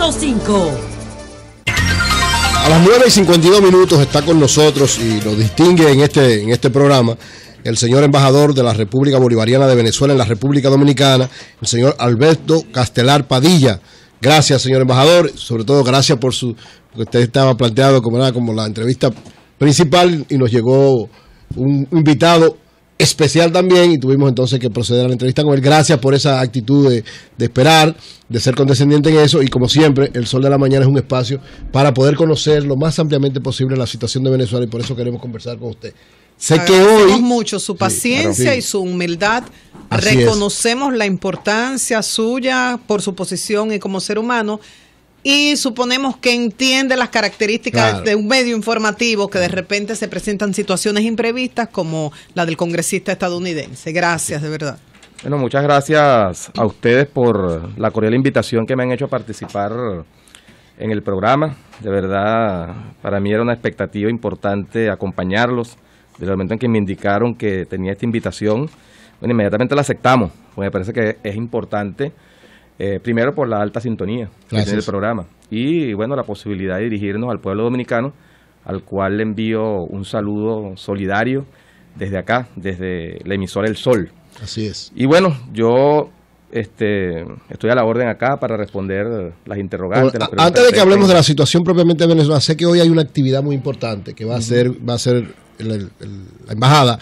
100.5. A las 9:52 está con nosotros y nos distingue en este programa el señor embajador de la República Bolivariana de Venezuela en la República Dominicana, el señor Alberto Castelar Padilla. Gracias, señor embajador, sobre todo gracias porque usted estaba planteado como la entrevista principal y nos llegó un invitado especial también y tuvimos entonces que proceder a la entrevista con él. Gracias por esa actitud de esperar, de ser condescendiente en eso, y como siempre, el Sol de la Mañana es un espacio para poder conocer lo más ampliamente posible la situación de Venezuela, y por eso queremos conversar con usted. Sé que hoy mucho su paciencia y su humildad. Así reconocemos la importancia suya por su posición y como ser humano, y suponemos que entiende las características de un medio informativo, que de repente se presentan situaciones imprevistas como la del congresista estadounidense. Gracias, de verdad. Bueno, muchas gracias a ustedes por la cordial invitación que me han hecho a participar en el programa. De verdad, para mí era una expectativa importante acompañarlos. Desde el momento en que me indicaron que tenía esta invitación, bueno, inmediatamente la aceptamos, porque me parece que es importante. Primero por la alta sintonía que tiene el programa y bueno, la posibilidad de dirigirnos al pueblo dominicano, al cual le envío un saludo solidario desde acá, desde la emisora El Sol. Así es. Y bueno, yo estoy a la orden acá para responder las interrogantes. Bueno, antes de que hablemos de la situación propiamente de Venezuela, sé que hoy hay una actividad muy importante que va a ser la embajada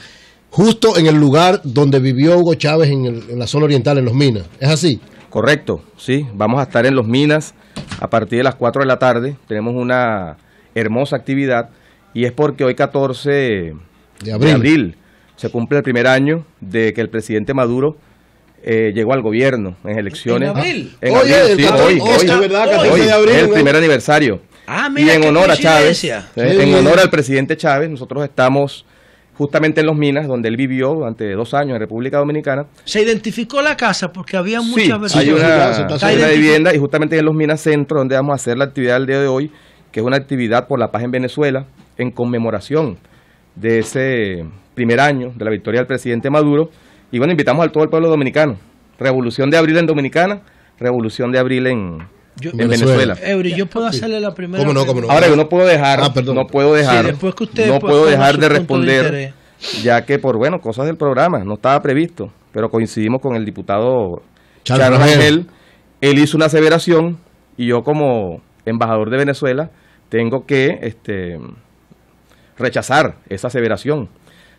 justo en el lugar donde vivió Hugo Chávez en la zona oriental, en Los Minas. ¿Es así? Correcto, sí, vamos a estar en Los Minas a partir de las 4 de la tarde, tenemos una hermosa actividad y es porque hoy 14 de abril se cumple el primer año de que el presidente Maduro llegó al gobierno en elecciones. ¿En abril? En abril, sí, hoy es el primer aniversario. Y en honor a Chávez, en honor al presidente Chávez, nosotros estamos justamente en Los Minas, donde él vivió durante 2 años en República Dominicana. ¿Se identificó la casa? Porque había muchas versiones. Hay una vivienda, y justamente en Los Minas Centro, donde vamos a hacer la actividad del día de hoy, que es una actividad por la paz en Venezuela, en conmemoración de ese primer año de la victoria del presidente Maduro. Y bueno, invitamos a todo el pueblo dominicano. Revolución de Abril en Dominicana, Revolución de Abril en Venezuela. Eury, yo puedo hacerle la primera. ¿Cómo no? Ahora yo no puedo dejar, de responder, ya que por cosas del programa no estaba previsto, pero coincidimos con el diputado Charles Rangel. Él hizo una aseveración y yo como embajador de Venezuela tengo que rechazar esa aseveración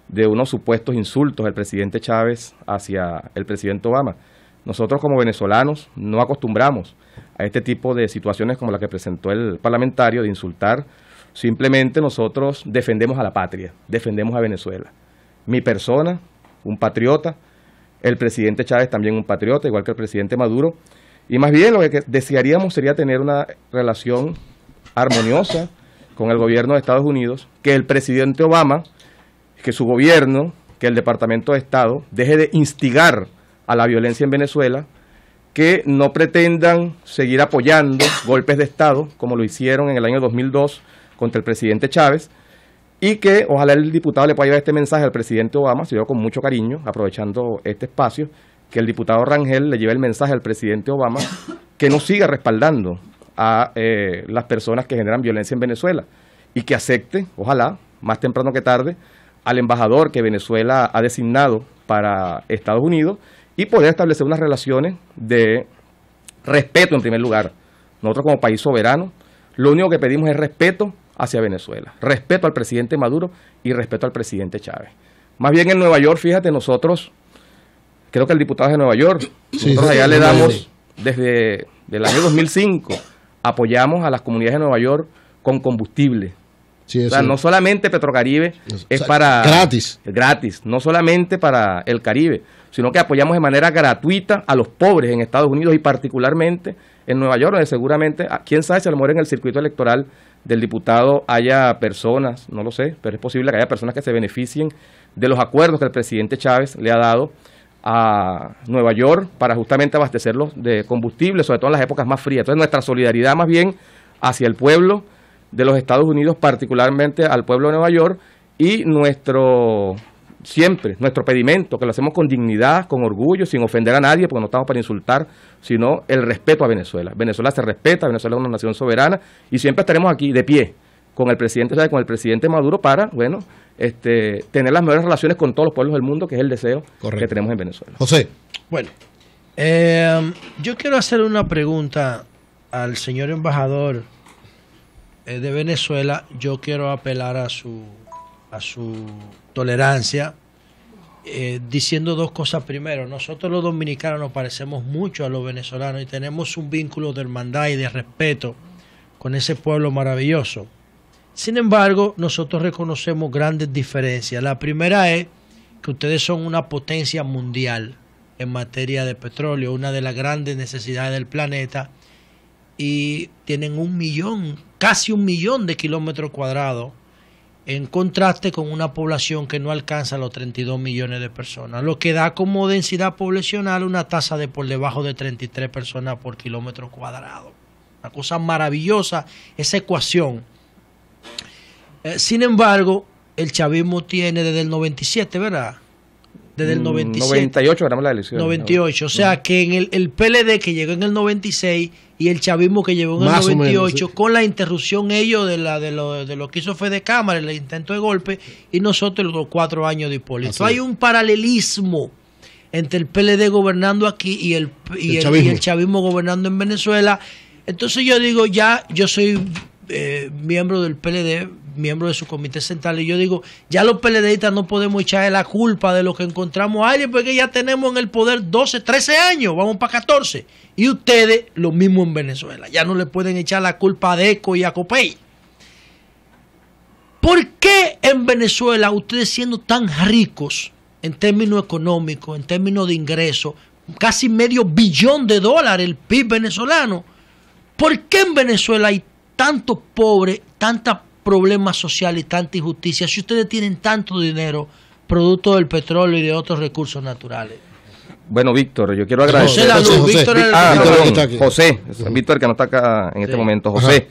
de unos supuestos insultos del presidente Chávez hacia el presidente Obama. Nosotros como venezolanos no acostumbramos a este tipo de situaciones como la que presentó el parlamentario de insultar. Simplemente nosotros defendemos a la patria, defendemos a Venezuela. Mi persona, un patriota, el presidente Chávez también un patriota, igual que el presidente Maduro. Y más bien lo que desearíamos sería tener una relación armoniosa con el gobierno de Estados Unidos, que el presidente Obama, que su gobierno, que el Departamento de Estado deje de instigar a la violencia en Venezuela, que no pretendan seguir apoyando golpes de Estado como lo hicieron en el año 2002 contra el presidente Chávez, y que ojalá el diputado le pueda llevar este mensaje al presidente Obama, se lo con mucho cariño, aprovechando este espacio, que el diputado Rangel le lleve el mensaje al presidente Obama que no siga respaldando a las personas que generan violencia en Venezuela y que acepte, ojalá, más temprano que tarde, al embajador que Venezuela ha designado para Estados Unidos y poder establecer unas relaciones de respeto en primer lugar. Nosotros como país soberano, lo único que pedimos es respeto hacia Venezuela, respeto al presidente Maduro y respeto al presidente Chávez. Más bien en Nueva York, fíjate, nosotros, creo que el diputado es de Nueva York, nosotros allá le damos, desde el año 2005, apoyamos a las comunidades de Nueva York con combustible. Sí, o sea, no solamente Petrocaribe es para... Gratis, no solamente para el Caribe, sino que apoyamos de manera gratuita a los pobres en Estados Unidos y particularmente en Nueva York, donde seguramente, quién sabe si a lo mejor en el circuito electoral del diputado haya personas, no lo sé, pero es posible que haya personas que se beneficien de los acuerdos que el presidente Chávez le ha dado a Nueva York para justamente abastecerlos de combustible, sobre todo en las épocas más frías. Entonces nuestra solidaridad más bien hacia el pueblo de los Estados Unidos, particularmente al pueblo de Nueva York, y nuestro siempre nuestro pedimento, que lo hacemos con dignidad, con orgullo, sin ofender a nadie, porque no estamos para insultar, sino el respeto a Venezuela. Venezuela se respeta, Venezuela es una nación soberana y siempre estaremos aquí de pie con el presidente, con el presidente Maduro para, bueno, tener las mejores relaciones con todos los pueblos del mundo, que es el deseo que tenemos en Venezuela. José. Bueno, yo quiero hacer una pregunta al señor embajador de Venezuela. Yo quiero apelar a su tolerancia, diciendo dos cosas. Primero, nosotros los dominicanos nos parecemos mucho a los venezolanos y tenemos un vínculo de hermandad y de respeto con ese pueblo maravilloso. Sin embargo, nosotros reconocemos grandes diferencias. La primera es que ustedes son una potencia mundial en materia de petróleo, una de las grandes necesidades del planeta, y tienen casi 1 millón de kilómetros cuadrados, en contraste con una población que no alcanza los 32 millones de personas, lo que da como densidad poblacional una tasa de por debajo de 33 personas por kilómetro cuadrado. Una cosa maravillosa esa ecuación. Sin embargo, el chavismo tiene desde el 97, ¿verdad? Desde el 97. 98 ganamos la elección. 98, o sea que en el PLD que llegó en el 96 y el chavismo que llegó en el 98, menos, sí, con la interrupción ellos de lo que hizo Fede Cámara, el intento de golpe, y nosotros los 4 años de Hipólito. Hay un paralelismo entre el PLD gobernando aquí y el chavismo gobernando en Venezuela. Entonces yo digo, yo soy miembro del PLD, miembro de su comité central, y yo digo, ya los PLDistas no podemos echarle la culpa de lo que encontramos a alguien, porque ya tenemos en el poder 12, 13 años, vamos para 14, y ustedes lo mismo en Venezuela, ya no le pueden echar la culpa a DECO y a COPEI. ¿Por qué en Venezuela, ustedes siendo tan ricos en términos económicos, en términos de ingresos, casi $500 billones el PIB venezolano, por qué en Venezuela hay tantos pobres, tantos problemas sociales y tanta injusticia si ustedes tienen tanto dinero producto del petróleo y de otros recursos naturales? Bueno, Víctor, yo quiero agradecer. José, Víctor, que no está acá en este momento. José,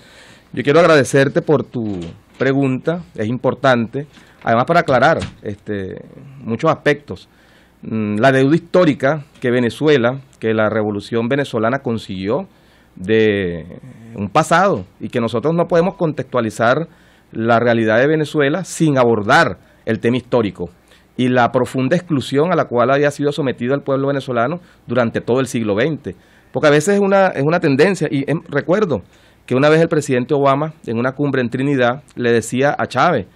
yo quiero agradecerte por tu pregunta, es importante, además para aclarar muchos aspectos. La deuda histórica que Venezuela, que la revolución venezolana consiguió de un pasado, y que nosotros no podemos contextualizar la realidad de Venezuela sin abordar el tema histórico y la profunda exclusión a la cual había sido sometido el pueblo venezolano durante todo el siglo XX, porque a veces es una tendencia, y recuerdo que una vez el presidente Obama en una cumbre en Trinidad le decía a Chávez,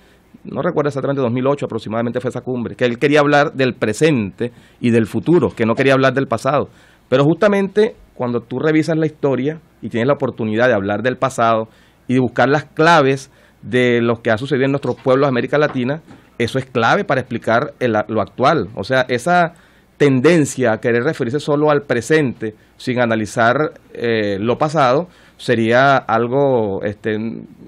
no recuerdo exactamente, 2008 aproximadamente fue esa cumbre, que él quería hablar del presente y del futuro, que no quería hablar del pasado, pero justamente cuando tú revisas la historia y tienes la oportunidad de hablar del pasado y de buscar las claves de lo que ha sucedido en nuestros pueblos de América Latina, eso es clave para explicar lo actual. O sea, esa tendencia a querer referirse solo al presente sin analizar lo pasado sería algo,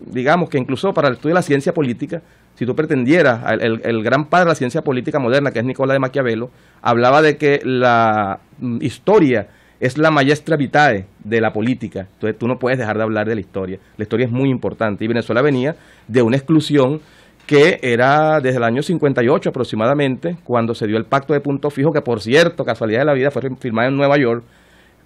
digamos que incluso para el estudio de la ciencia política, si tú pretendieras, el gran padre de la ciencia política moderna, que es Nicolás de Maquiavelo, hablaba de que la historia es la maestra vitae de la política. Entonces tú no puedes dejar de hablar de la historia. La historia es muy importante, y Venezuela venía de una exclusión que era desde el año 58 aproximadamente, cuando se dio el pacto de punto fijo, que por cierto, casualidad de la vida, fue firmado en Nueva York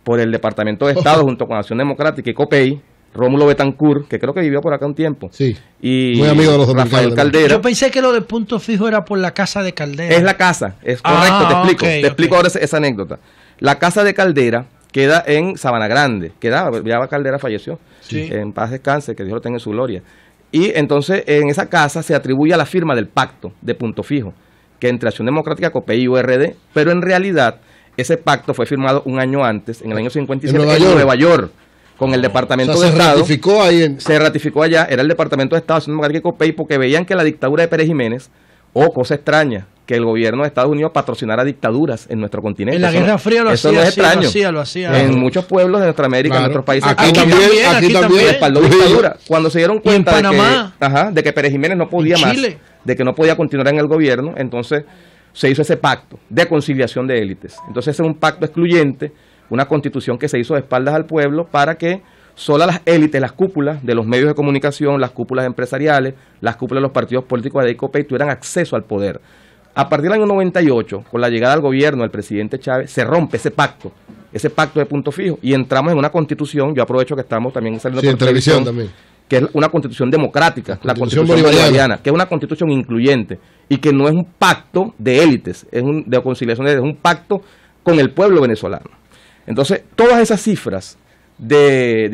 por el Departamento de Estado junto con Acción Democrática y COPEI, Rómulo Betancourt, que creo que vivió por acá un tiempo. Sí, y muy amigo de los Rafael Caldera. Yo pensé que lo de punto fijo era por la casa de Caldera. Es la casa, es correcto, te explico. Te explico ahora esa anécdota. La casa de Caldera queda en Sabana Grande, ya Caldera falleció, en paz descanse, que Dios lo tenga en su gloria. Y entonces en esa casa se atribuye a la firma del pacto de punto fijo, que entre Acción Democrática, COPEI y URD, pero en realidad ese pacto fue firmado un año antes, en el año 57, en Nueva York, con el Departamento de Estado. Se ratificó allá, era el Departamento de Estado, Acción Democrática y COPEI, porque veían que la dictadura de Pérez Jiménez, cosa extraña, que el gobierno de Estados Unidos patrocinara dictaduras en nuestro continente. En la Guerra Fría lo hacía, no es extraño. Lo hacía. En muchos pueblos de nuestra América, en nuestros países. Aquí también respaldó dictadura. Cuando se dieron cuenta de que Pérez Jiménez no podía más, de que no podía continuar en el gobierno, entonces se hizo ese pacto de conciliación de élites. Entonces ese es un pacto excluyente, una constitución que se hizo de espaldas al pueblo para que solo las élites, las cúpulas de los medios de comunicación, las cúpulas empresariales, las cúpulas de los partidos políticos de COPEI tuvieran acceso al poder. A partir del año 98, con la llegada al gobierno del presidente Chávez, se rompe ese pacto de punto fijo, y entramos en una constitución. Yo aprovecho que estamos también saliendo por televisión también, que es una constitución democrática, la constitución bolivariana, que es una constitución incluyente y que no es un pacto de élites, de conciliación, es un pacto con el pueblo venezolano. Entonces, todas esas cifras de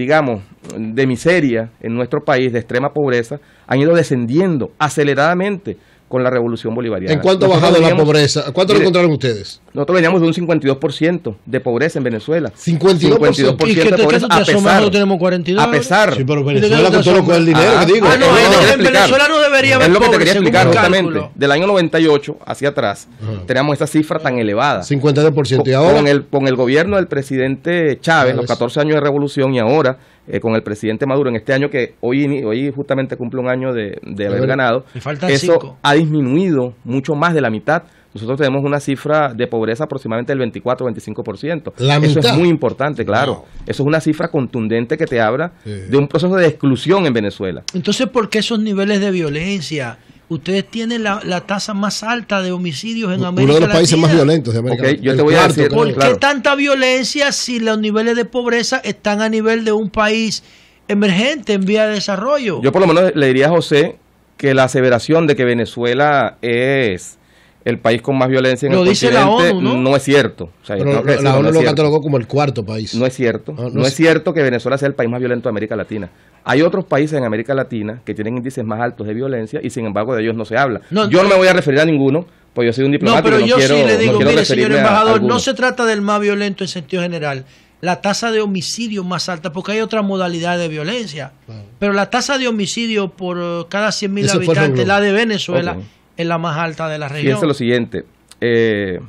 miseria en nuestro país, de extrema pobreza, han ido descendiendo aceleradamente con la revolución bolivariana. ¿En cuánto ha bajado la pobreza? ¿Cuánto lo encontraron ustedes? Nosotros veníamos de un 52% de pobreza en Venezuela. 52%. ¿Y de pobreza, a pesar, tenemos 42. A pesar. Sí, pero Venezuela con todo el dinero que digo. En Venezuela no debería haber. Es lo que te quería explicar justamente. Del año 98 hacia atrás, teníamos esa cifra tan elevada. 52%. ¿Y ahora? Con el gobierno del presidente Chávez, los 14 años de revolución, y ahora con el presidente Maduro, en este año que hoy justamente cumple un año de haber ganado, eso 5. ha disminuido mucho más de la mitad. Nosotros tenemos una cifra de pobreza aproximadamente del 24-25%. Eso es muy importante, claro. No. Eso es una cifra contundente que te habla de un proceso de exclusión en Venezuela. Entonces, ¿por qué esos niveles de violencia? Ustedes tienen la tasa más alta de homicidios en América Latina. Uno de los países más violentos de América Latina. Yo te voy a decir, ¿por qué tanta violencia si los niveles de pobreza están a nivel de un país emergente en vía de desarrollo? Yo por lo menos le diría a José que la aseveración de que Venezuela es el país con más violencia en el continente, la ONU, ¿no? Es cierto. O sea, pero la ONU lo catalogó como el cuarto país. No es cierto. No es cierto que Venezuela sea el país más violento de América Latina. Hay otros países en América Latina que tienen índices más altos de violencia y sin embargo de ellos no se habla. Yo no me voy a referir a ninguno, pues yo soy un diplomático. No, pero yo quiero, sí le digo, mire, señor embajador, no se trata del más violento en sentido general. La tasa de homicidio más alta, porque hay otra modalidad de violencia. Claro. Pero la tasa de homicidio por cada 100.000 habitantes, la de Venezuela, es la más alta de la región. Fíjense lo siguiente,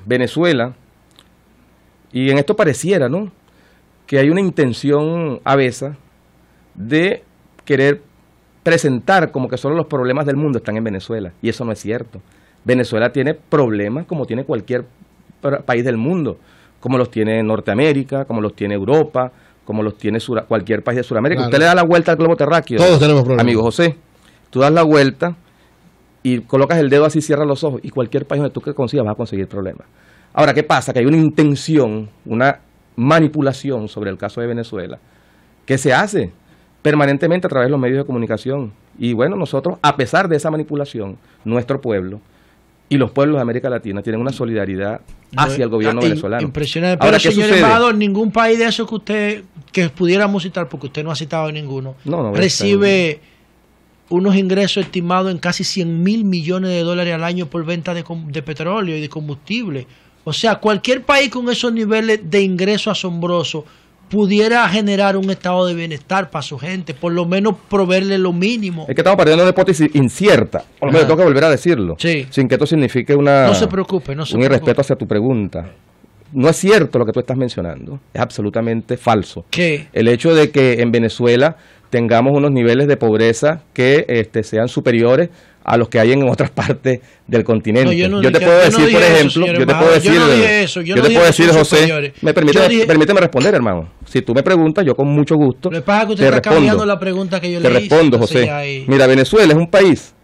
Venezuela, y en esto pareciera, ¿no?, que hay una intención avesa de querer presentar como que solo los problemas del mundo están en Venezuela, y eso no es cierto. Venezuela tiene problemas como tiene cualquier país del mundo, como los tiene Norteamérica, como los tiene Europa, como los tiene cualquier país de Sudamérica. Claro. Usted le da la vuelta al globo terráqueo. Todos tenemos problemas. Amigo José, tú das la vuelta y colocas el dedo así, cierras los ojos, y cualquier país donde tú que consigas vas a conseguir problemas. Ahora, ¿qué pasa? Que hay una intención, una manipulación sobre el caso de Venezuela, que se hace permanentemente a través de los medios de comunicación. Y bueno, nosotros, a pesar de esa manipulación, nuestro pueblo y los pueblos de América Latina tienen una solidaridad hacia el gobierno venezolano. Impresionante. Pero, señor embajador, ningún país de esos que pudiéramos citar, porque usted no ha citado ninguno, recibe unos ingresos estimados en casi 100.000 millones de dólares al año por venta de petróleo y de combustible. O sea, cualquier país con esos niveles de ingreso asombroso pudiera generar un estado de bienestar para su gente, por lo menos proveerle lo mínimo. Es que estamos partiendo de una hipótesis incierta, por lo menos tengo que volver a decirlo, sin que esto signifique un irrespeto hacia tu pregunta. No es cierto lo que tú estás mencionando, es absolutamente falso. ¿Qué? El hecho de que en Venezuela tengamos unos niveles de pobreza que sean superiores a los que hay en otras partes del continente. Yo te puedo decir, por ejemplo, yo te puedo decir, José, permíteme responder, hermano. Si tú me preguntas, yo con mucho gusto te respondo. Está cambiando la pregunta que yo le hice. Te respondo, José. Mira, Venezuela es un país,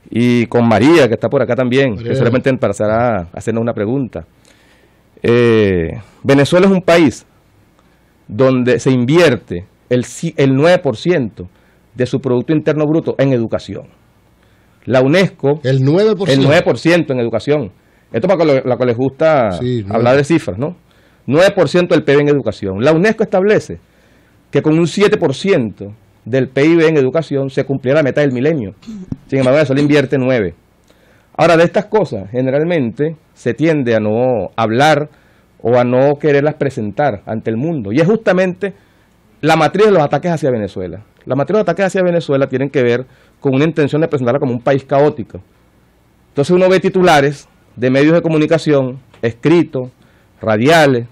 y con María, que está por acá también, que solamente empezará a hacernos una pregunta. Venezuela es un país donde se invierte el 9% de su Producto Interno Bruto en educación. La UNESCO, el 9% en educación. Esto para lo que les gusta hablar de cifras, ¿no? 9% del PIB en educación. La UNESCO establece que con un 7% del PIB en educación se cumplirá la meta del milenio. Sin embargo, eso le invierte 9%. Ahora, de estas cosas, generalmente se tiende a no hablar o a no quererlas presentar ante el mundo. Y es justamente la matriz de los ataques hacia Venezuela. La matriz de los ataques hacia Venezuela tienen que ver con una intención de presentarla como un país caótico. Entonces uno ve titulares de medios de comunicación, escritos, radiales,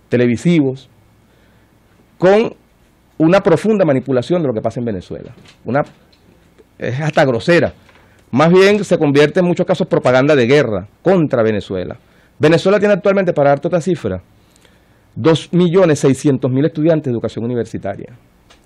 televisivos, con una profunda manipulación de lo que pasa en Venezuela. Es hasta grosera. Más bien se convierte en muchos casos propaganda de guerra contra Venezuela. Venezuela tiene actualmente, para darte otra cifra, 2.600.000 estudiantes de educación universitaria.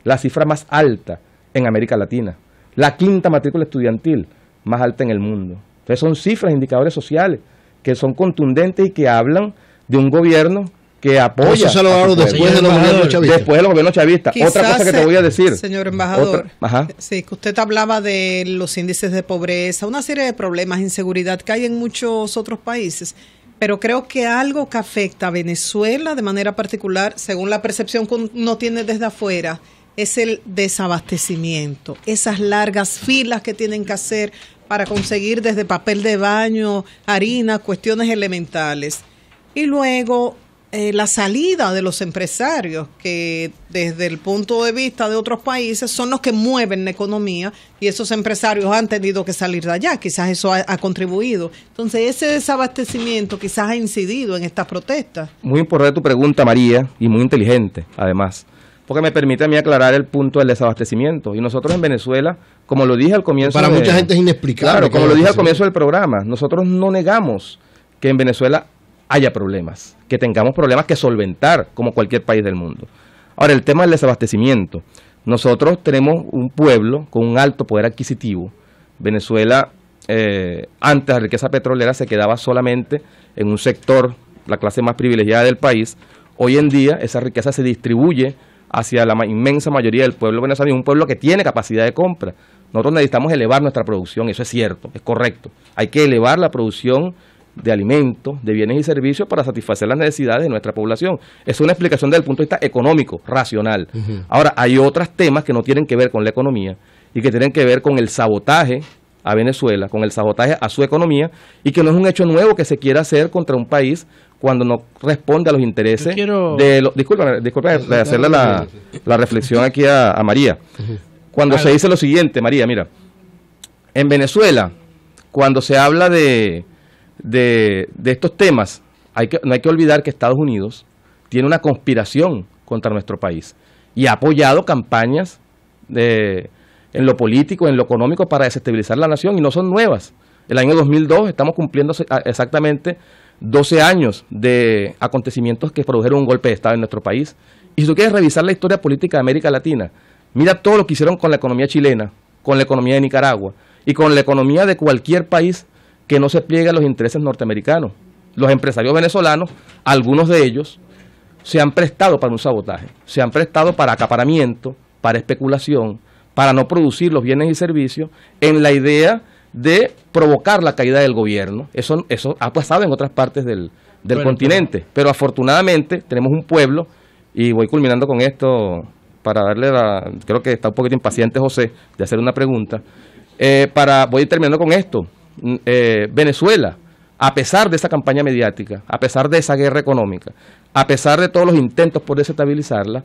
La cifra más alta en América Latina. La quinta matrícula estudiantil más alta en el mundo. Entonces son cifras, indicadores sociales que son contundentes y que hablan de un gobierno que apoya. Eso se lo hago después de los gobiernos chavistas. Después de los gobiernos chavistas. Otra cosa que te voy a decir. Señor embajador, sí, que usted hablaba de los índices de pobreza, una serie de problemas, inseguridad que hay en muchos otros países. Pero creo que algo que afecta a Venezuela de manera particular, según la percepción que uno tiene desde afuera, es el desabastecimiento. Esas largas filas que tienen que hacer para conseguir desde papel de baño, harina, cuestiones elementales. Y luego la salida de los empresarios, que desde el punto de vista de otros países son los que mueven la economía, y esos empresarios han tenido que salir de allá. Quizás eso ha contribuido. Entonces ese desabastecimiento quizás ha incidido en estas protestas. Muy importante tu pregunta, María, y muy inteligente además, porque me permite a mí aclarar el punto del desabastecimiento. Y nosotros en Venezuela, como lo dije al comienzo... Para mucha gente es inexplicable. Claro, como lo dije al comienzo del programa, nosotros no negamos que en Venezuela haya problemas, que tengamos problemas que solventar como cualquier país del mundo. Ahora, el tema del desabastecimiento. Nosotros tenemos un pueblo con un alto poder adquisitivo. Venezuela, antes la riqueza petrolera se quedaba solamente en un sector, la clase más privilegiada del país. Hoy en día esa riqueza se distribuye hacia la inmensa mayoría del pueblo venezolano, un pueblo que tiene capacidad de compra. Nosotros necesitamos elevar nuestra producción, eso es cierto, es correcto. Hay que elevar la producción de alimentos, de bienes y servicios para satisfacer las necesidades de nuestra población. Es una explicación desde el punto de vista económico, racional. Ahora, hay otros temas que no tienen que ver con la economía y que tienen que ver con el sabotaje a Venezuela, con el sabotaje a su economía, y que no es un hecho nuevo que se quiera hacer contra un país cuando no responde a los intereses de los... Disculpa de hacerle la reflexión aquí a María. Cuando se dice lo siguiente, María, mira, en Venezuela, cuando se habla de estos temas, no hay que olvidar que Estados Unidos tiene una conspiración contra nuestro país y ha apoyado campañas en lo político, en lo económico, para desestabilizar la nación, y no son nuevas. El año 2002 estamos cumpliendo exactamente 12 años de acontecimientos que produjeron un golpe de Estado en nuestro país. Y si tú quieres revisar la historia política de América Latina, mira todo lo que hicieron con la economía chilena, con la economía de Nicaragua y con la economía de cualquier país que no se pliegue a los intereses norteamericanos. Los empresarios venezolanos, algunos de ellos, se han prestado para un sabotaje, se han prestado para acaparamiento, para especulación, para no producir los bienes y servicios, en la idea de provocar la caída del gobierno. Eso ha pasado en otras partes del continente, pero afortunadamente tenemos un pueblo, y voy culminando con esto para darle creo que está un poquito impaciente José de hacer una pregunta, voy terminando con esto. Venezuela, a pesar de esa campaña mediática, a pesar de esa guerra económica, a pesar de todos los intentos por desestabilizarla,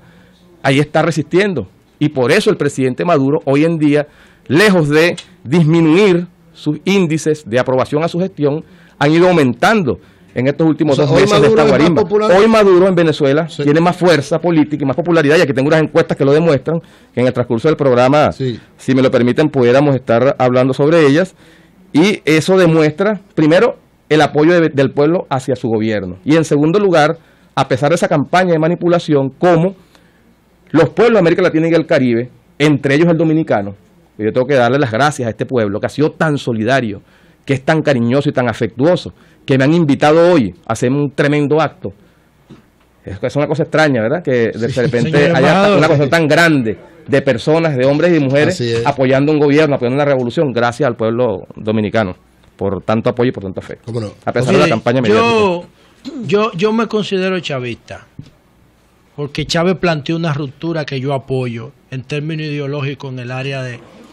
ahí está resistiendo. Y por eso el presidente Maduro hoy en día, lejos de disminuir sus índices de aprobación a su gestión, han ido aumentando en estos últimos 2 meses de esta guarimba. Hoy Maduro en Venezuela tiene más fuerza política y más popularidad, y aquí tengo unas encuestas que lo demuestran, que en el transcurso del programa, si me lo permiten, pudiéramos estar hablando sobre ellas. Y eso demuestra, primero, el apoyo del pueblo hacia su gobierno. Y en segundo lugar, a pesar de esa campaña de manipulación, como los pueblos de América Latina y el Caribe, entre ellos el dominicano, y yo tengo que darle las gracias a este pueblo que ha sido tan solidario, que es tan cariñoso y tan afectuoso, que me han invitado hoy a hacer un tremendo acto. Es una cosa extraña, ¿verdad? Que de repente haya una cosa tan grande de personas, de hombres y de mujeres, apoyando un gobierno, apoyando una revolución, gracias al pueblo dominicano por tanto apoyo y por tanta fe. ¿Cómo no? A pesar de la campaña mediática. Yo me considero chavista, porque Chávez planteó una ruptura que yo apoyo en términos ideológicos en el área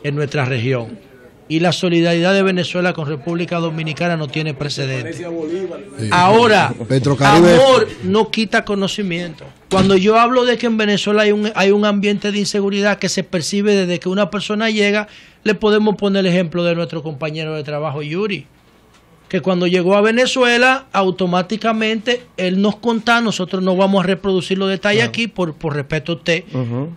en nuestra región. Y la solidaridad de Venezuela con República Dominicana no tiene precedente. Ahora, amor no quita conocimiento. Cuando yo hablo de que en Venezuela hay un ambiente de inseguridad que se percibe desde que una persona llega, le podemos poner el ejemplo de nuestro compañero de trabajo Yuri, que cuando llegó a Venezuela, automáticamente él nos contaba, nosotros no vamos a reproducir los detalles aquí por respeto a usted,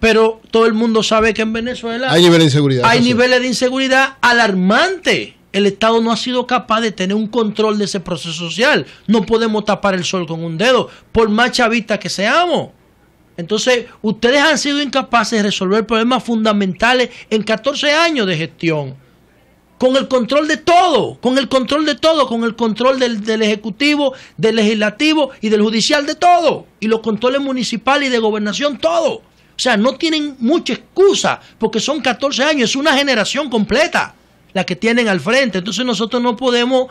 pero todo el mundo sabe que en Venezuela hay niveles de inseguridad. Hay niveles de inseguridad alarmantes. El Estado no ha sido capaz de tener un control de ese proceso social. No podemos tapar el sol con un dedo, por más chavistas que seamos. Entonces, ustedes han sido incapaces de resolver problemas fundamentales en 14 años de gestión. con el control de todo, con el control del Ejecutivo, del Legislativo y del Judicial, de todo, y los controles municipales y de gobernación, todo. O sea, no tienen mucha excusa, porque son 14 años, es una generación completa la que tienen al frente. Entonces nosotros no podemos,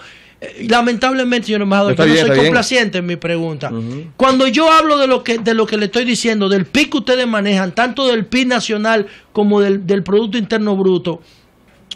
lamentablemente, señor embajador, yo no soy complaciente en mi pregunta. Cuando yo hablo de lo que le estoy diciendo, del PIB que ustedes manejan, tanto del PIB nacional como del Producto Interno Bruto,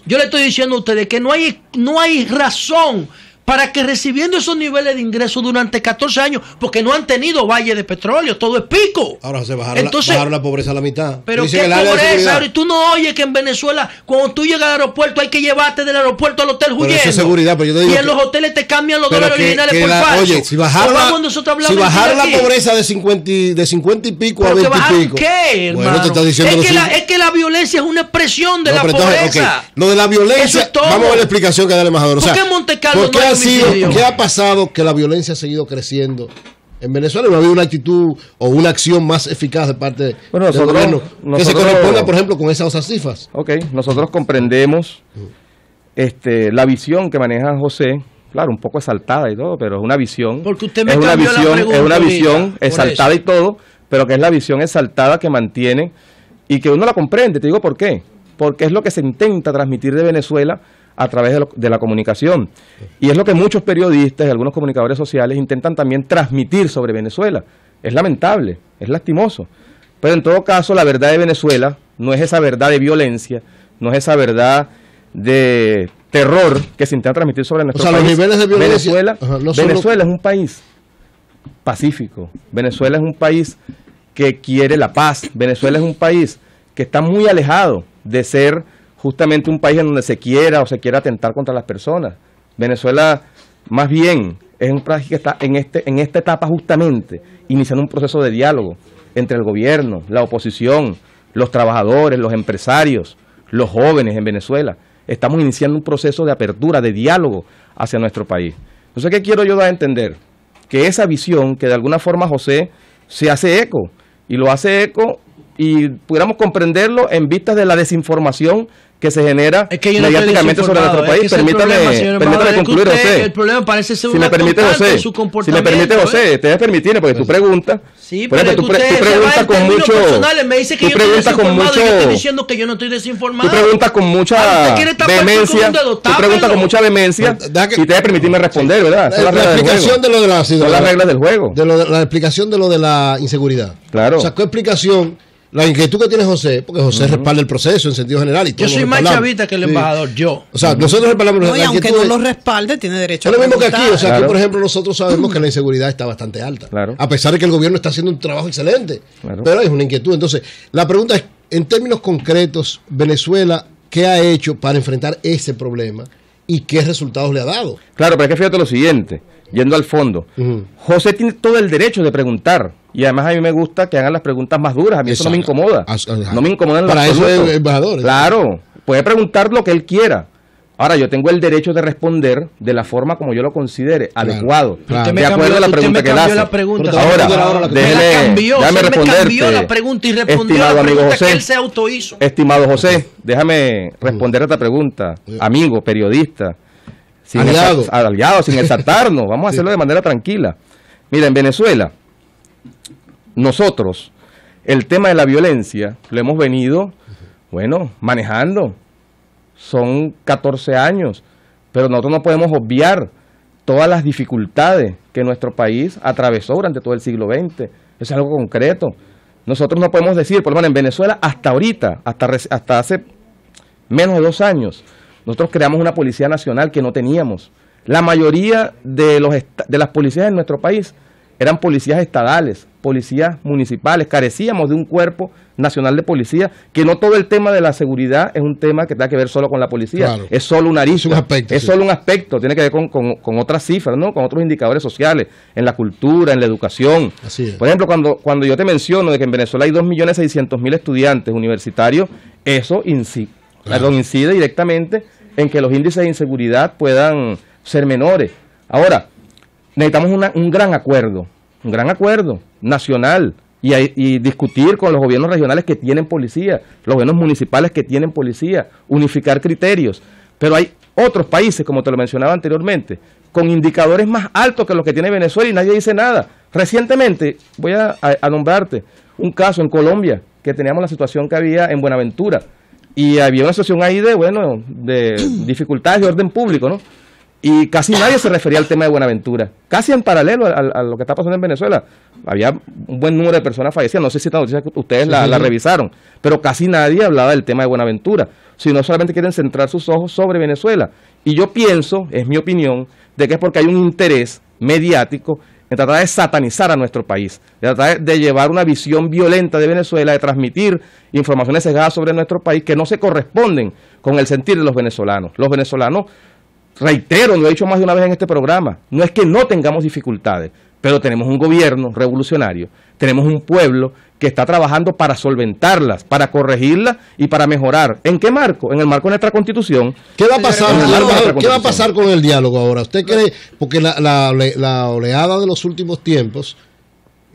yo le estoy diciendo a ustedes que no hay razón para que recibiendo esos niveles de ingresos durante 14 años, porque no han tenido valle de petróleo, todo es pico. Ahora se bajaron la pobreza a la mitad. Pero qué pobreza, ahora, y tú no oyes que en Venezuela, cuando tú llegas al aeropuerto, hay que llevarte del aeropuerto al hotel huyendo. Eso es seguridad, pero yo te digo y en los hoteles te cambian los dólares originales por falso. Oye, si bajar la pobreza de 50 y pico a 20 y pico. ¿Qué, hermano? Bueno, te está diciendo es que la violencia es una expresión de la pobreza. Entonces, lo de la violencia, vamos a ver la explicación que da el embajador. ¿Por qué en Monte Carlo no hay homicidio? ¿Qué ha pasado que la violencia ha seguido creciendo? En Venezuela no ha habido una actitud o una acción más eficaz de parte del gobierno que se corresponda, por ejemplo, con esas cifras. Ok, nosotros comprendemos la visión que maneja José, claro, un poco exaltada y todo, pero es una visión. Porque usted me cambió la pregunta. Es una visión exaltada y todo, pero que es la visión exaltada que mantiene y que uno la comprende. Te digo por qué. Porque es lo que se intenta transmitir de Venezuela a través de la comunicación. Y es lo que muchos periodistas y algunos comunicadores sociales intentan también transmitir sobre Venezuela. Es lamentable, es lastimoso. Pero en todo caso, la verdad de Venezuela no es esa verdad de violencia, no es esa verdad de terror que se intenta transmitir sobre nuestro país. Los niveles de violencia, Venezuela es un país pacífico. Venezuela es un país que quiere la paz. Venezuela es un país que está muy alejado de ser justamente un país en donde se quiera o se quiera atentar contra las personas. Venezuela, más bien, es un país que está en esta etapa justamente, iniciando un proceso de diálogo entre el gobierno, la oposición, los trabajadores, los empresarios, los jóvenes en Venezuela. Estamos iniciando un proceso de apertura, de diálogo hacia nuestro país. Entonces, ¿qué quiero yo dar a entender? Que esa visión, que de alguna forma José se hace eco, y lo hace eco, y pudiéramos comprenderlo en vistas de la desinformación que se genera mediáticamente sobre nuestro país. Permítame concluir, José. El problema parece ser si me permite, José, si me permite, José, te debes permitir, porque tu pregunta, sí, por ejemplo, tu pregunta con mucho, me dice que yo estoy desinformado, y yo estoy diciendo que yo no estoy desinformado. Tú preguntas con mucha vehemencia, y te debes permitirme responder, ¿verdad? La explicación de lo de son las reglas del juego. La explicación de lo de la inseguridad. Claro. Sacó explicación. La inquietud que tiene José, porque José respalda el proceso en sentido general. Y yo soy más chavista que el embajador, yo. O sea, nosotros respaldamos. No, y aunque no lo respalde, tiene derecho a preguntar. Es lo mismo que aquí. O sea, aquí, por ejemplo, nosotros sabemos que la inseguridad está bastante alta. Claro. A pesar de que el gobierno está haciendo un trabajo excelente. Claro. Pero es una inquietud. Entonces, la pregunta es, en términos concretos, Venezuela, ¿qué ha hecho para enfrentar ese problema? ¿Y qué resultados le ha dado? Claro, pero es que fíjate lo siguiente, yendo al fondo. José tiene todo el derecho de preguntar. Y además a mí me gusta que hagan las preguntas más duras. A mí eso no me incomoda. No me incomoda en lo absoluto. Para eso es embajador. Claro, puede preguntar lo que él quiera. Ahora, yo tengo el derecho de responder de la forma como yo lo considere adecuado. Claro. De acuerdo a la pregunta que él hace. Ahora, déjame responderte. La pregunta y respondió a la pregunta que él se autohizo. Estimado José, déjame responder a esta pregunta. Amigo, periodista. Aliado, sin exaltarnos. Vamos a hacerlo de manera tranquila. Mira, en Venezuela, nosotros, el tema de la violencia, lo hemos venido, manejando. Son 14 años, pero nosotros no podemos obviar todas las dificultades que nuestro país atravesó durante todo el siglo XX. Eso es algo concreto. Nosotros no podemos decir, por lo menos en Venezuela, hasta ahorita, hasta hace menos de 2 años, nosotros creamos una policía nacional que no teníamos. La mayoría de las policías en nuestro país eran policías estadales, policías municipales. Carecíamos de un cuerpo nacional de policía, que no todo el tema de la seguridad es un tema que tenga que ver solo con la policía. Claro. Es solo una arista, solo un aspecto, tiene que ver con otras cifras, ¿no? Con otros indicadores sociales, en la cultura, en la educación. Así es. Por ejemplo, cuando yo te menciono de que en Venezuela hay 2.600.000 estudiantes universitarios, eso incide directamente en que los índices de inseguridad puedan ser menores. Ahora, necesitamos un gran acuerdo nacional y discutir con los gobiernos regionales que tienen policía, los gobiernos municipales que tienen policía, unificar criterios. Pero hay otros países, como te lo mencionaba anteriormente, con indicadores más altos que los que tiene Venezuela y nadie dice nada. Recientemente, voy a nombrarte un caso en Colombia, que teníamos la situación que había en Buenaventura, y había una situación ahí de dificultades de orden público, ¿no? Y casi nadie se refería al tema de Buenaventura, casi en paralelo a lo que está pasando en Venezuela. Había un buen número de personas fallecidas, no sé si esta noticia ustedes la revisaron, pero casi nadie hablaba del tema de Buenaventura, sino solamente quieren centrar sus ojos sobre Venezuela. Y yo pienso, es mi opinión, de que es porque hay un interés mediático en tratar de satanizar a nuestro país, de tratar de llevar una visión violenta de Venezuela, de transmitir informaciones sesgadas sobre nuestro país que no se corresponden con el sentir de los venezolanos. Los venezolanos, reitero, lo he dicho más de una vez en este programa, no es que no tengamos dificultades, pero tenemos un gobierno revolucionario, tenemos un pueblo que está trabajando para solventarlas, para corregirlas y para mejorar. ¿En qué marco? En el marco de nuestra Constitución. ¿Qué va a pasar, ¿qué va a pasar con el diálogo ahora? ¿Usted cree? Porque la oleada de los últimos tiempos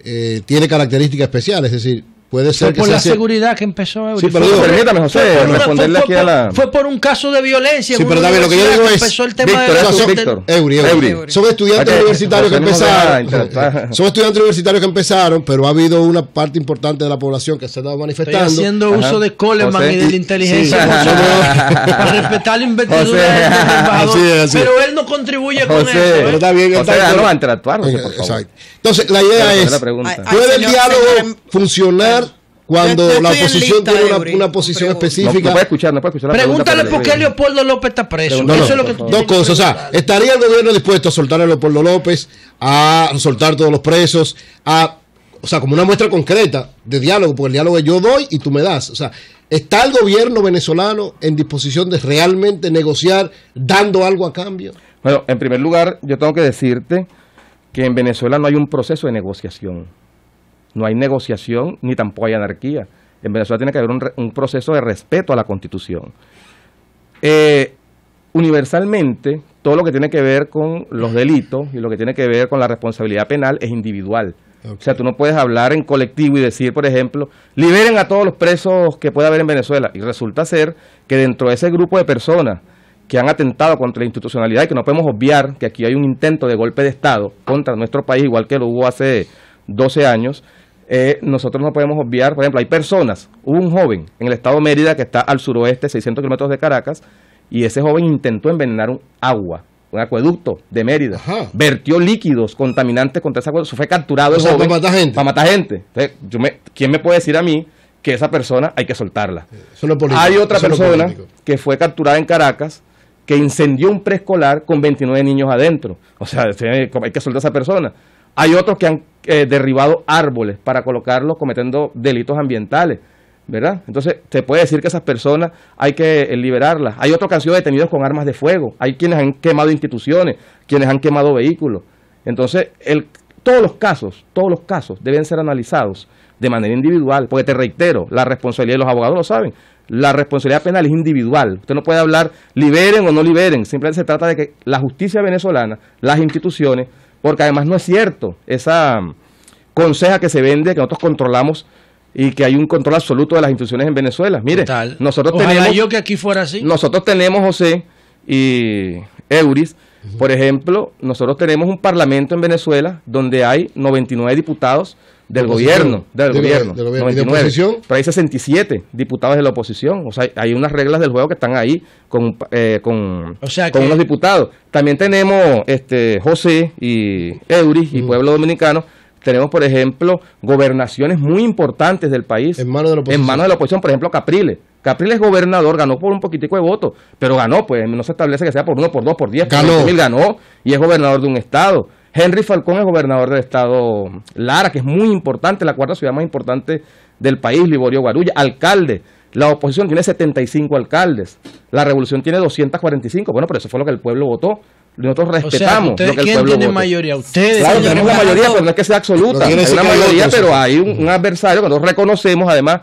tiene características especiales, es decir, puede ser fue por la seguridad que empezó Eury. Sí, pero permítame, José, responderle aquí a la... Fue por un caso de violencia. Sí, pero también lo que yo digo es... Empezó el tema Víctor, Eury. Son estudiantes universitarios que empezaron. Son estudiantes universitarios que empezaron, pero ha habido una parte importante de la población que se ha estado manifestando. Estoy haciendo uso de Coleman y de la inteligencia para respetar la investidura del embajador. Pero él no contribuye con eso. Pero está bien. No va a interactuar, por favor. Exacto. Entonces, la idea es, ¿puede el diálogo funcionar cuando la oposición tiene una posición específica? No puede escuchar la Pregúntale por qué Leopoldo López está preso. Eso es lo que dos cosas. O sea, ¿estaría el gobierno dispuesto a soltar a Leopoldo López, a soltar todos los presos, o sea, como una muestra concreta de diálogo? Porque el diálogo es yo doy y tú me das. O sea, ¿está el gobierno venezolano en disposición de realmente negociar dando algo a cambio? Bueno, en primer lugar, yo tengo que decirte que en Venezuela no hay un proceso de negociación. No hay negociación ni tampoco hay anarquía. En Venezuela tiene que haber un proceso de respeto a la Constitución. Universalmente, todo lo que tiene que ver con los delitos y lo que tiene que ver con la responsabilidad penal es individual. Okay. O sea, tú no puedes hablar en colectivo y decir, por ejemplo, liberen a todos los presos que pueda haber en Venezuela. Y resulta ser que dentro de ese grupo de personas que han atentado contra la institucionalidad, y que no podemos obviar que aquí hay un intento de golpe de Estado contra nuestro país, igual que lo hubo hace 12 años, nosotros no podemos obviar, por ejemplo, hay personas, hubo un joven en el estado de Mérida que está al suroeste, 600 kilómetros de Caracas, y ese joven intentó envenenar un acueducto de Mérida. Ajá. Vertió líquidos contaminantes contra ese acueducto, fue capturado el joven para matar gente. Para matar gente. Entonces, ¿quién me puede decir a mí que esa persona hay que soltarla? Hay otra persona que fue capturada en Caracas, que incendió un preescolar con 29 niños adentro. O sea, hay que soltar a esa persona. Hay otros que han derribado árboles para colocarlos cometiendo delitos ambientales, ¿verdad? Entonces, se puede decir que esas personas hay que liberarlas. Hay otros que han sido detenidos con armas de fuego. Hay quienes han quemado instituciones, quienes han quemado vehículos. Entonces, todos los casos deben ser analizados de manera individual, porque te reitero, la responsabilidad, de los abogados lo saben, la responsabilidad penal es individual. Usted no puede hablar liberen o no liberen, simplemente se trata de que la justicia venezolana, las instituciones, porque además no es cierto esa conseja que se vende, que nosotros controlamos y que hay un control absoluto de las instituciones en Venezuela. Mire, nosotros tenemos, yo que aquí fuera así. Nosotros tenemos, José y Euris, por ejemplo, nosotros tenemos un parlamento en Venezuela donde hay 99 diputados del gobierno, 99, pero hay 67 diputados de la oposición. O sea, hay unas reglas del juego que están ahí con unos diputados. También tenemos José y Euris y Pueblo Dominicano. Tenemos, por ejemplo, gobernaciones muy importantes del país en manos de la oposición. Por ejemplo, Capriles es gobernador, ganó por un poquitico de voto, pero ganó, pues no se establece que sea por 1, por 2, por 10, por 20.000, ganó y es gobernador de un estado. Henry Falcón es gobernador del estado Lara, que es muy importante, la cuarta ciudad más importante del país. Liborio Guarulla, alcalde. La oposición tiene 75 alcaldes, la revolución tiene 245. Bueno, pero eso fue lo que el pueblo votó. Nosotros respetamos lo que el pueblo votó. ¿Quién tiene mayoría? Ustedes. Claro, tenemos la mayoría, pero no es que sea absoluta. Hay una mayoría, pero hay un adversario que nosotros reconocemos. Además,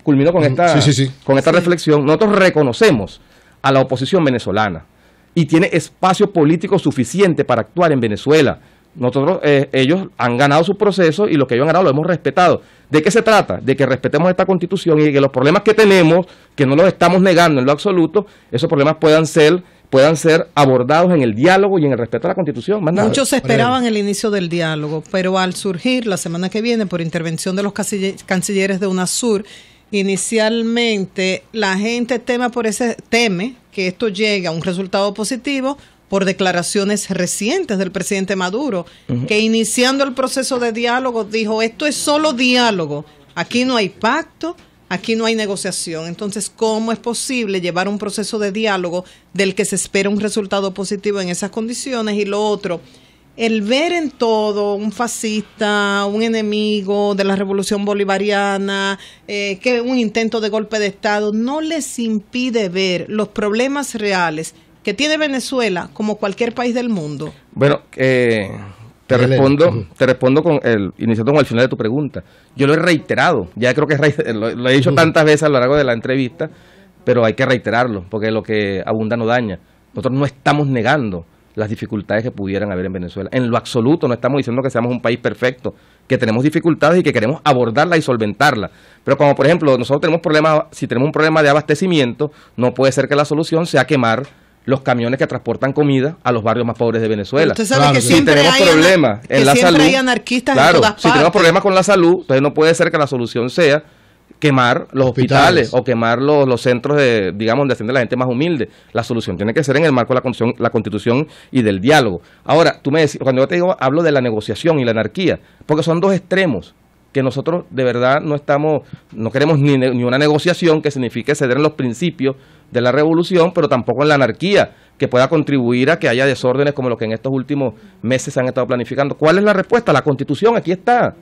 culmino con esta reflexión. Nosotros reconocemos a la oposición venezolana y tiene espacio político suficiente para actuar en Venezuela. Nosotros, ellos han ganado su proceso y lo que ellos han ganado lo hemos respetado. ¿De qué se trata? De que respetemos esta Constitución y que los problemas que tenemos, que no los estamos negando en lo absoluto, esos problemas puedan ser puedan ser abordados en el diálogo y en el respeto a la Constitución. Más nada. Muchos esperaban el inicio del diálogo, pero al surgir la semana que viene, por intervención de los cancilleres de UNASUR, inicialmente la gente teme que esto llegue a un resultado positivo por declaraciones recientes del presidente Maduro, que iniciando el proceso de diálogo dijo, esto es solo diálogo, aquí no hay pacto, aquí no hay negociación. Entonces, ¿cómo es posible llevar un proceso de diálogo del que se espera un resultado positivo en esas condiciones? Y lo otro, el ver en todo un fascista, un enemigo de la revolución bolivariana, que un intento de golpe de Estado, no les impide ver los problemas reales que tiene Venezuela como cualquier país del mundo. Bueno, te respondo iniciando con el final de tu pregunta. Yo lo he reiterado, ya creo que lo he dicho tantas veces a lo largo de la entrevista, pero hay que reiterarlo, porque lo que abunda no daña. Nosotros no estamos negando las dificultades que pudieran haber en Venezuela. En lo absoluto, no estamos diciendo que seamos un país perfecto, que tenemos dificultades y que queremos abordarlas y solventarlas. Pero como por ejemplo, nosotros tenemos problemas, si tenemos un problema de abastecimiento, no puede ser que la solución sea quemar los camiones que transportan comida a los barrios más pobres de Venezuela. Usted sabe que siempre tenemos problemas en la salud, hay anarquistas en todas partes. Si tenemos problemas con la salud, entonces no puede ser que la solución sea quemar los hospitales o quemar los centros donde asciende la gente más humilde. La solución tiene que ser en el marco de la Constitución y del diálogo. Ahora, tú me decís, cuando yo te digo, hablo de la negociación y la anarquía, porque son dos extremos que nosotros de verdad no queremos ni una negociación que signifique ceder en los principios de la revolución, pero tampoco en la anarquía, que pueda contribuir a que haya desórdenes como los que en estos últimos meses se han estado planificando. ¿Cuál es la respuesta? La Constitución, aquí está.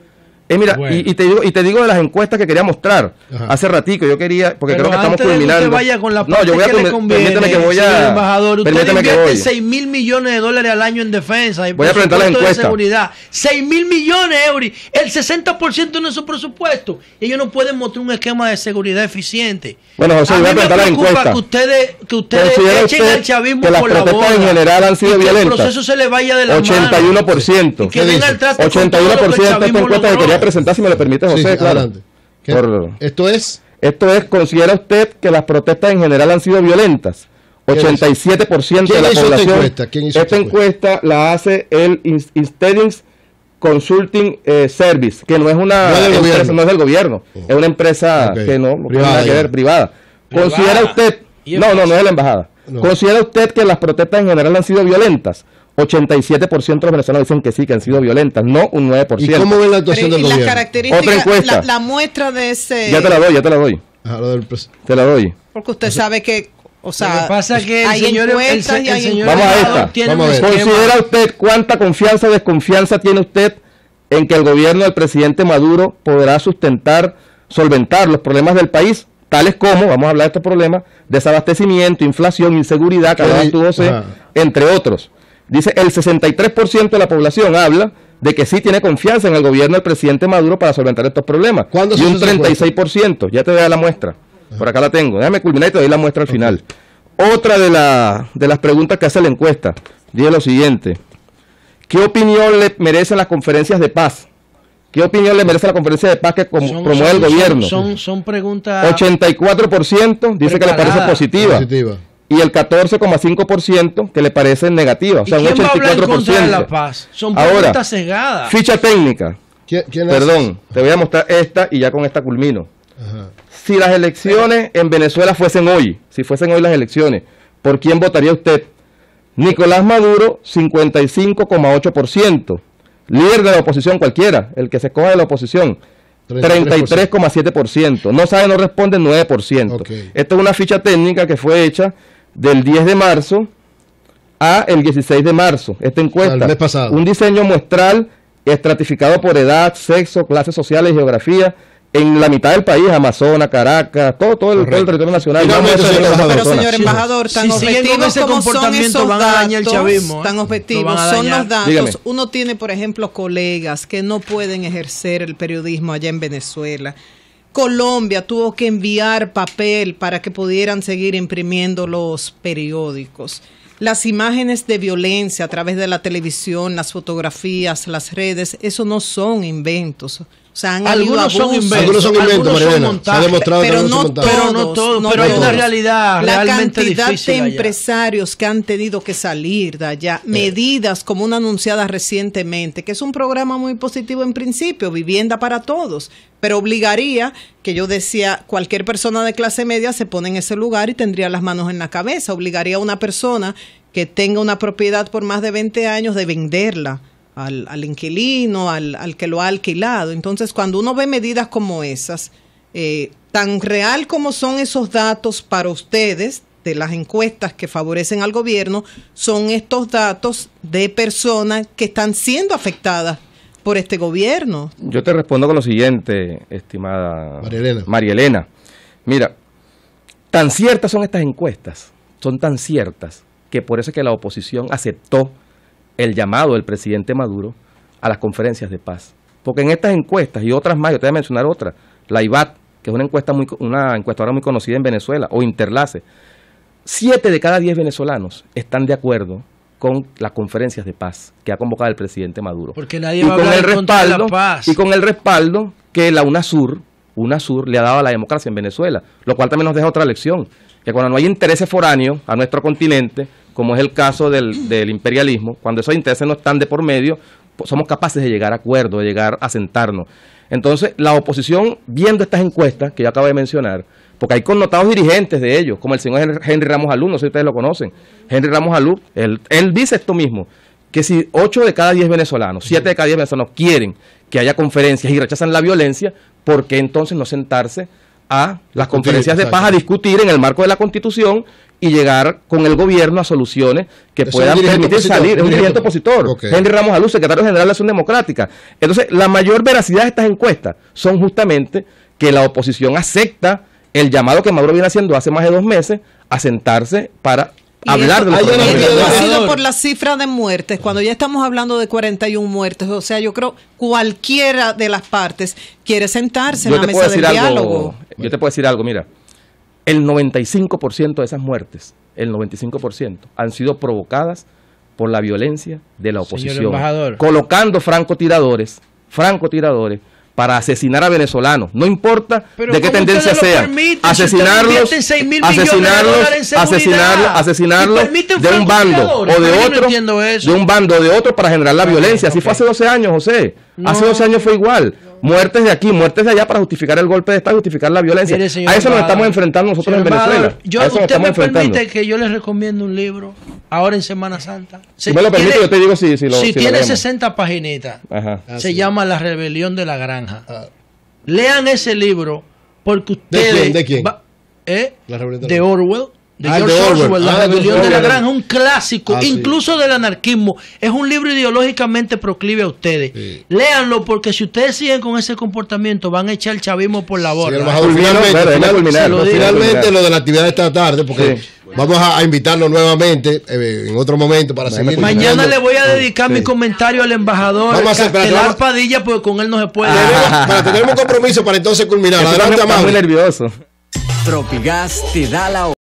Mira, bueno. y te digo de las encuestas que quería mostrar. Ajá. Hace ratico, yo quería, porque pero creo que estamos culminando. Vaya con la parte yo voy a permíteme que voy a embajador, usted invierte 6.000 millones de dólares al año en defensa y voy a presentar la encuesta de seguridad. 6.000 millones de euros, el 60% de su presupuesto. Ellos no pueden mostrar un esquema de seguridad eficiente. Bueno, José, voy a presentar la encuesta. Que ustedes echen al chavismo por la borda. Que las protestas en general han sido violentas. El proceso se le vaya de la 81%. mano. Que venga el trato 81% de esta encuesta que quería presentar, si me lo permite, José, claro. Esto es, ¿considera usted que las protestas en general han sido violentas? 87% de la población. ¿Quién hizo esta encuesta la hace el Instedings Consulting Service, que no es empresa, no es del gobierno, es una empresa que no tiene nada que ver, privada. ¿Considera usted? No es de la embajada. ¿Considera usted que las protestas en general han sido violentas? 87% de los venezolanos dicen que sí, que han sido violentas, no un 9%. ¿Y cómo ven la actuación del gobierno? Otra encuesta. La muestra de ese... Ya te la doy. Te la doy. Porque usted sabe que, o sea, lo que pasa es que hay encuestas y hay encuestas. Vamos a esta. ¿Considera usted cuánta confianza o desconfianza tiene usted en que el gobierno del presidente Maduro podrá solventar los problemas del país, tales como, vamos a hablar de estos problemas, desabastecimiento, inflación, inseguridad, que hablabas tú, José, entre otros? Dice, el 63% de la población habla de que sí tiene confianza en el gobierno del presidente Maduro para solventar estos problemas. Y un 36%, ya te voy a dar la muestra, por acá la tengo, déjame culminar y te doy la muestra al final. Otra de las preguntas que hace la encuesta, dice lo siguiente: ¿qué opinión le merecen las conferencias de paz? ¿Qué opinión le merece la conferencia de paz que promueve el gobierno? Son preguntas... 84% dice que le parece positiva. Y el 14,5% que le parece negativa. O sea, un 84%. Va a hablar en contra de la paz? Son preguntas cegadas. Ficha técnica. Perdón, te voy a mostrar esta y ya con esta culmino. Ajá. Si las elecciones en Venezuela fuesen hoy las elecciones, ¿por quién votaría usted? Nicolás Maduro, 55,8%. Líder de la oposición cualquiera, el que se coja de la oposición, 33,7%. No sabe, no responde, 9%. Okay. Esta es una ficha técnica que fue hecha del 10 de marzo a el 16 de marzo. Esta encuesta, el mes pasado. Un diseño muestral estratificado por edad, sexo, clases sociales y geografía en la mitad del país, Amazonas, Caracas, todo el territorio nacional. Pero señor embajador, tan objetivos como son esos datos, tan objetivos son los datos. Dígame. Uno tiene, por ejemplo, colegas que no pueden ejercer el periodismo allá en Venezuela. Colombia tuvo que enviar papel para que pudieran seguir imprimiendo los periódicos. Las imágenes de violencia a través de la televisión, las fotografías, las redes, eso no son inventos. O sea, algunos son inventos, algunos son inventos, Marilena. Se ha demostrado pero que no son todos, pero hay una realidad la realmente cantidad difícil de allá. empresarios que han tenido que salir de allá, medidas como una anunciada recientemente, que es un programa muy positivo en principio, vivienda para todos, pero obligaría, que yo decía, cualquier persona de clase media se pone en ese lugar y tendría las manos en la cabeza, obligaría a una persona que tenga una propiedad por más de 20 años de venderla al inquilino, al que lo ha alquilado. Entonces, cuando uno ve medidas como esas, tan real como son esos datos para ustedes, de las encuestas que favorecen al gobierno, son estos datos de personas que están siendo afectadas por este gobierno. Yo te respondo con lo siguiente, estimada María Elena. Mira, tan ciertas son estas encuestas, son tan ciertas, que por eso es que la oposición aceptó el llamado del presidente Maduro a las conferencias de paz. Porque en estas encuestas y otras más, yo te voy a mencionar otra, la IBAT, que es una encuestadora muy conocida en Venezuela, o Interlace, 7 de cada 10 venezolanos están de acuerdo con las conferencias de paz que ha convocado el presidente Maduro. Porque nadie va a hablar en contra de la paz. Y con el respaldo que la UNASUR le ha dado a la democracia en Venezuela, lo cual también nos deja otra lección, que cuando no hay intereses foráneos a nuestro continente, como es el caso del imperialismo, cuando esos intereses no están de por medio, pues somos capaces de llegar a acuerdos, de llegar a sentarnos. Entonces, la oposición, viendo estas encuestas que yo acabo de mencionar, porque hay connotados dirigentes de ellos, como el señor Henry Ramos Alú, no sé si ustedes lo conocen. Henry Ramos Alú, él dice esto mismo, que si 8 de cada 10 venezolanos, 7 de cada 10 venezolanos quieren que haya conferencias y rechazan la violencia, ¿por qué entonces no sentarse a las conferencias de paz a discutir en el marco de la Constitución y llegar con el gobierno a soluciones que puedan permitir salir? Es un dirigente opositor. Henry Ramos Alú, secretario general de Acción Democrática. Entonces, la mayor veracidad de estas encuestas son justamente que la oposición acepta el llamado que Maduro viene haciendo hace más de 2 meses a sentarse para hablar de los problemas. Ha sido por la cifra de muertes, cuando ya estamos hablando de 41 muertes, o sea, yo creo cualquiera de las partes quiere sentarse en la mesa del diálogo. Yo te puedo decir algo, mira, el 95% de esas muertes, el 95% han sido provocadas por la violencia de la oposición, colocando francotiradores para asesinar a venezolanos, no importa de qué tendencia sea, asesinarlos de un bando o de otro para generar la violencia. Así fue hace 12 años, José. Hace 12 años fue igual. Muertes de aquí, muertes de allá para justificar el golpe de Estado, justificar la violencia. A eso nos estamos enfrentando nosotros en Venezuela. Usted me permite que yo les recomiende un libro ahora en Semana Santa. Si me lo permite, yo te digo si tiene 60 paginitas. Se llama La Rebelión de la Granja. Lean ese libro porque ustedes... ¿De quién? De Orwell. De George Orwell, La Rebelión de la Granja, un clásico, incluso del anarquismo. Es un libro ideológicamente proclive a ustedes. Léanlo, porque si ustedes siguen con ese comportamiento, van a echar el chavismo por la borda. Finalmente, lo de la actividad de esta tarde, porque vamos a invitarlo nuevamente en otro momento para seguir. Mañana le voy a dedicar mi comentario al embajador Castelar Padilla, porque con él no se puede. Tenemos un compromiso para entonces culminar. Adelante, Amado. Muy nervioso. Tropigas te da la hora.